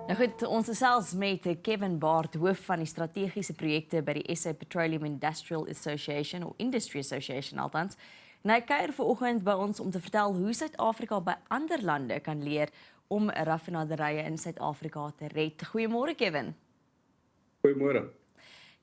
Nou goed, ons gesels met Kevin Baart, hoof van die strategiese projekte by die SA Petroleum Industry Association althans. En hy kuier vanoggend by ons om te vertel hoe Suid-Afrika by ander lande kan leer om raffinaderye in Suid-Afrika te red. Goeiemôre Kevin. Goeiemôre.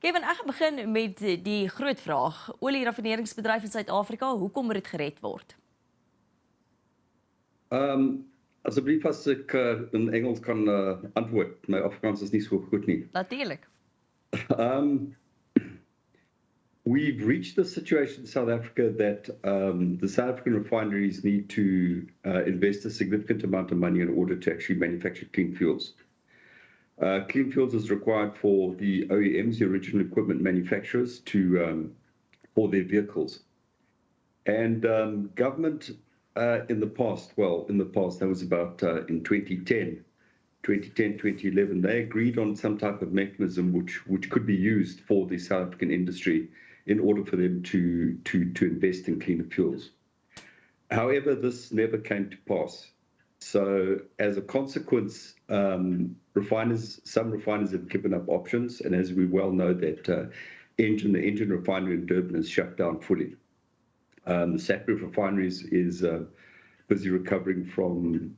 Kevin, ek gaan begin met die groot vraag. Olie-raffineringsbedryf in Suid-Afrika, hoekom moet dit gered word? Asseblief as ek in Engels kan antwoord. My Afrikaans is nie so goed nie. Natuurlijk. We've reached the situation in South Africa that the South African refineries need to invest a significant amount of money in order to actually manufacture clean fuels. Clean fuels is required for the OEMs, the original equipment manufacturers, for their vehicles. And government in the past, that was about in 2010, 2011, they agreed on some type of mechanism which could be used for the South African industry in order for them to invest in cleaner fuels. However, this never came to pass. So as a consequence, some refiners have given up options, and as we well know that the engine refinery in Durban is shut down fully. The Sackville refinery is busy recovering from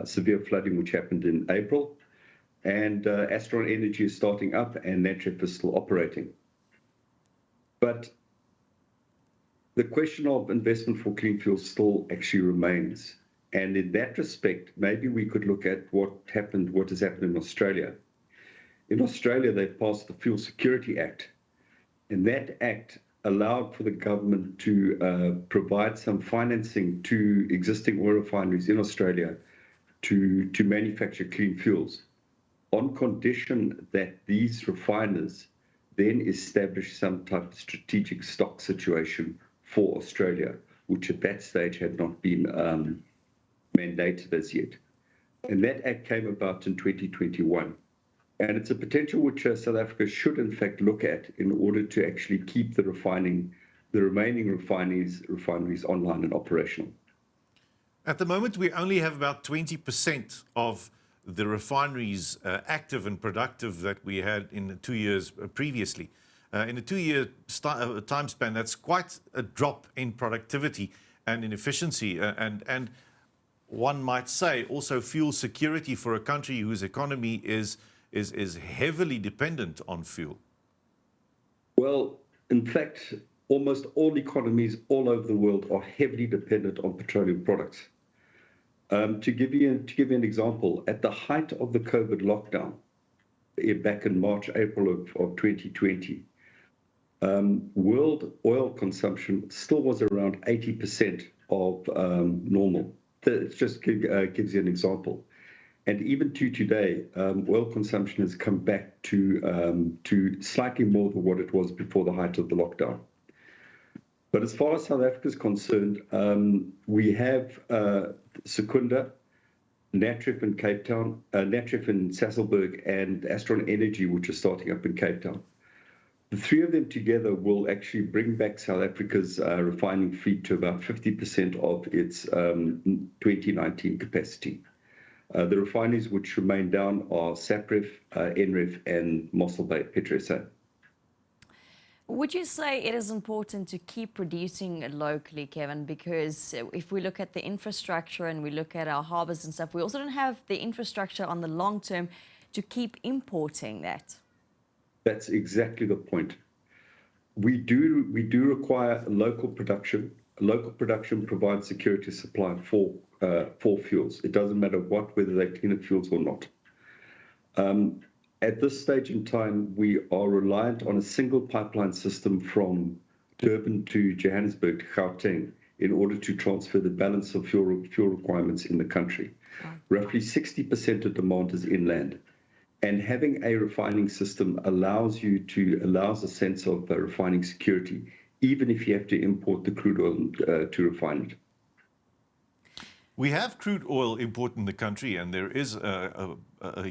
severe flooding which happened in April, and Astron Energy is starting up and Natref is still operating. But the question of investment for clean fuels still actually remains. And in that respect, maybe we could look at what has happened in Australia. In Australia, they passed the Fuel Security Act, and that act allowed for the government to provide some financing to existing oil refineries in Australia to manufacture clean fuels, on condition that these refiners then establish some type of strategic stock situation for Australia, which at that stage had not been mandated as yet. And that act came about in 2021. And it's a potential which South Africa should in fact look at in order to actually keep the remaining refineries online and operational. At the moment, we only have about 20% of the refineries active and productive that we had in the 2 years previously. In a 2-year time span, that's quite a drop in productivity and in efficiency. And one might say also fuel security for a country whose economy is heavily dependent on fuel. Well, in fact, almost all economies all over the world are heavily dependent on petroleum products. To give you an example, at the height of the COVID lockdown, back in March, April of 2020, world oil consumption still was around 80% of normal. It just gives you an example. And even to today, oil consumption has come back to slightly more than what it was before the height of the lockdown. But as far as South Africa is concerned, we have Secunda, Natref in Cape Town, Natref in Sasolburg, and Astron Energy, which is starting up in Cape Town. The three of them together will actually bring back South Africa's refining fleet to about 50% of its 2019 capacity. The refineries which remain down are Sapref, Enref, and Mossel Bay, PetroSA. Would you say it is important to keep producing locally, Kevin? Because if we look at the infrastructure and we look at our harbors and stuff, we also don't have the infrastructure on the long term to keep importing that. That's exactly the point. We do require local production. Local production provides security supply for fuels. It doesn't matter whether they're cleaner fuels or not. At this stage in time, we are reliant on a single pipeline system from Durban to Johannesburg to Gauteng in order to transfer the balance of fuel requirements in the country. Roughly 60% of demand is inland. And having a refining system allows a sense of refining security, even if you have to import the crude oil to refine it. We have crude oil imported in the country, and there is a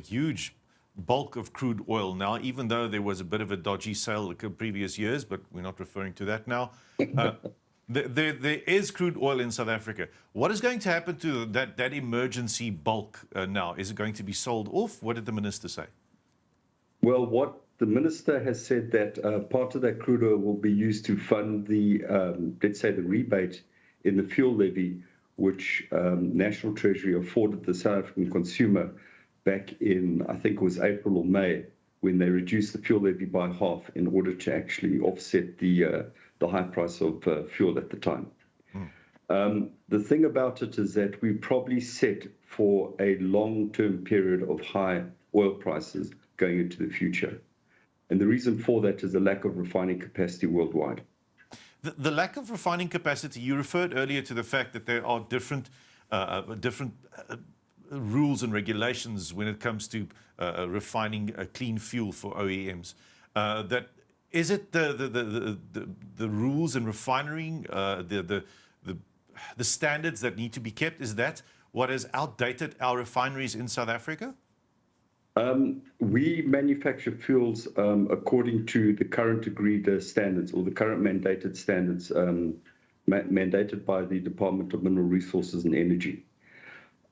huge bulk of crude oil now, even though there was a bit of a dodgy sale the previous years, but we're not referring to that now. There is crude oil in South Africa. What is going to happen to that emergency bulk now? Is it going to be sold off? What did the minister say? Well, what the minister has said that part of that crude oil will be used to fund the, let's say, the rebate in the fuel levy, which National Treasury afforded the South African consumer back in, I think it was April or May, when they reduced the fuel levy by half in order to actually offset the high price of fuel at the time. The thing about it is that we probably set for a long-term period of high oil prices going into the future. And the reason for that is the lack of refining capacity worldwide. The lack of refining capacity, you referred earlier to the fact that there are different rules and regulations when it comes to refining clean fuel for OEMs. That is it the rules and refining, the standards that need to be kept? Is that what has outdated our refineries in South Africa? We manufacture fuels according to the current agreed standards or the current mandated standards mandated by the Department of Mineral Resources and Energy.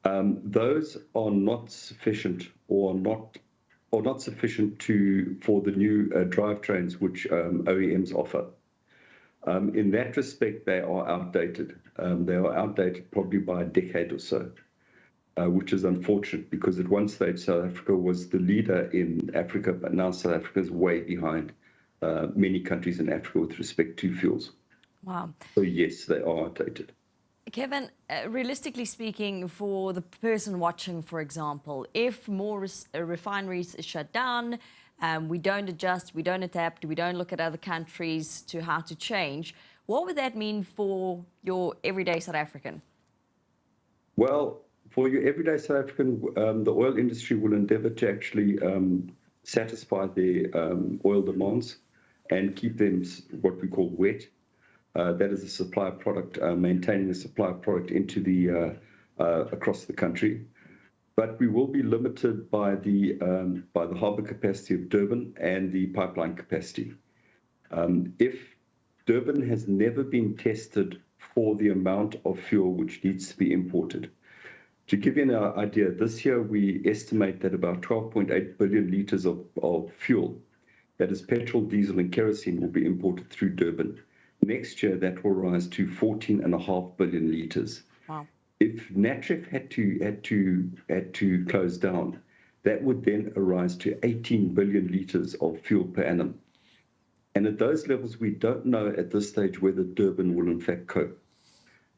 Those are not sufficient or not sufficient for the new drivetrains which OEMs offer. In that respect, they are outdated. They are outdated probably by a decade or so. Which is unfortunate because at one stage South Africa was the leader in Africa, but now South Africa is way behind many countries in Africa with respect to fuels. Wow. So yes, they are outdated. Kevin, realistically speaking, for the person watching, for example, if more refineries shut down, we don't adjust, we don't adapt, we don't look at other countries to how to change, what would that mean for your everyday South African? Well, for your everyday South African, the oil industry will endeavor to actually satisfy their oil demands and keep them what we call wet. That is a supply of product, maintaining the supply of product into the across the country. But we will be limited by the harbour capacity of Durban and the pipeline capacity. If Durban has never been tested for the amount of fuel which needs to be imported. To give you an idea, this year we estimate that about 12.8 billion litres of fuel, that is petrol, diesel and kerosene, will be imported through Durban. Next year, that will rise to 14.5 billion litres. Wow. If Natref had to close down, that would then arise to 18 billion litres of fuel per annum. And at those levels, we don't know at this stage whether Durban will in fact cope.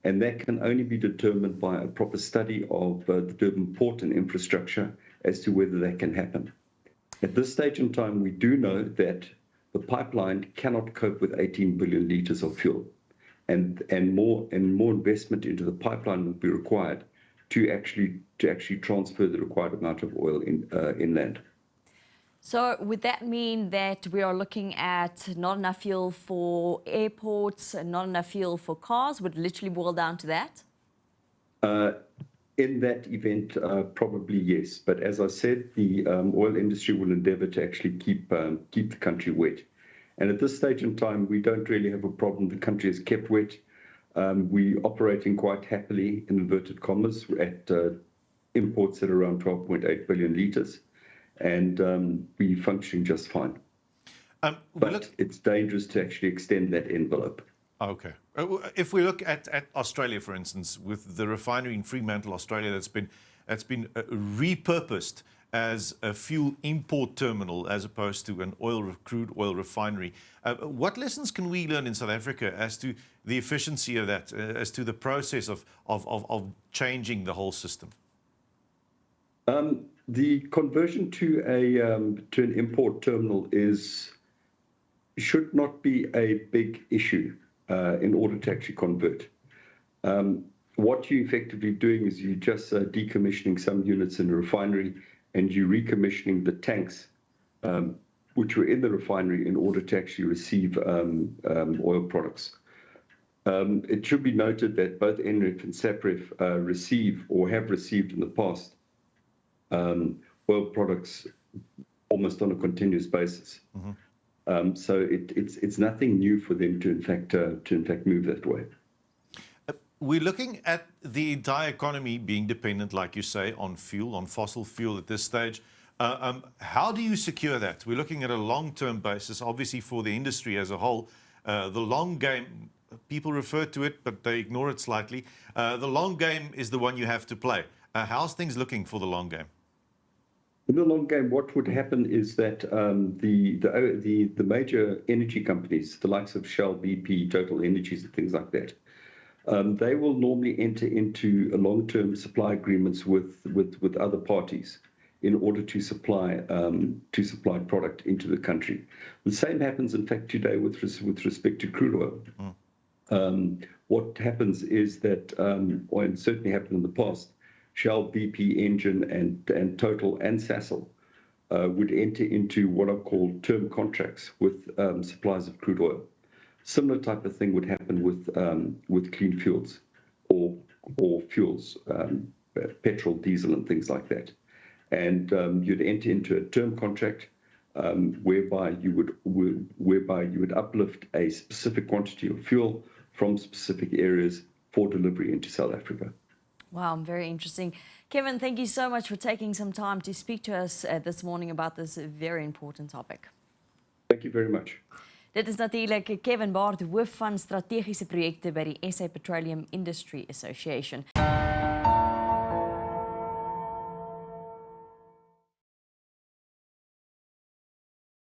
And that can only be determined by a proper study of the Durban port and infrastructure as to whether that can happen. At this stage in time, we do know that the pipeline cannot cope with 18 billion litres of fuel. And more investment into the pipeline will be required to actually transfer the required amount of oil inland. So would that mean that we are looking at not enough fuel for airports, not enough fuel for cars? Would it literally boil down to that? In that event, probably yes. But as I said, the oil industry will endeavour to actually keep the country wet. And at this stage in time, we don't really have a problem. The country is kept wet. We're operating quite happily, in inverted commas, at imports at around 12.8 billion litres. And we're functioning just fine. But it's dangerous to actually extend that envelope. Okay. If we look at Australia, for instance, with the refinery in Fremantle, Australia, that's been repurposed as a fuel import terminal as opposed to an crude oil refinery. What lessons can we learn in South Africa as to the efficiency of that, as to the process of changing the whole system? The conversion to an import terminal should not be a big issue in order to actually convert. What you're effectively doing is you're just decommissioning some units in the refinery and you're recommissioning the tanks which were in the refinery in order to actually receive oil products. It should be noted that both NREF and SAPREF receive or have received in the past oil products almost on a continuous basis. Mm-hmm. So it's nothing new for them to in fact move that way. We're looking at the entire economy being dependent, like you say, on fuel, on fossil fuel at this stage. How do you secure that? We're looking at a long-term basis, obviously for the industry as a whole. The long game, people refer to it, but they ignore it slightly. The long game is the one you have to play. How's things looking for the long game? In the long game, what would happen is that the major energy companies, the likes of Shell, BP, Total Energies, and things like that, they will normally enter into long-term supply agreements with other parties in order to supply product into the country. The same happens, in fact, today with respect to crude oil. What happens is that, or it certainly happened in the past, Shell, BP, Engine, and Total and Sasol would enter into what are called term contracts with suppliers of crude oil. Similar type of thing would happen with clean fuels or fuels, petrol, diesel, and things like that. And you'd enter into a term contract whereby you would uplift a specific quantity of fuel from specific areas for delivery into South Africa. Wow, very interesting. Kevin, thank you so much for taking some time to speak to us this morning about this very important topic. Thank you very much. Dit is natuurlijk Kevin Baart, hoof van strategiese projekte by die SA Petroleum Industry Association.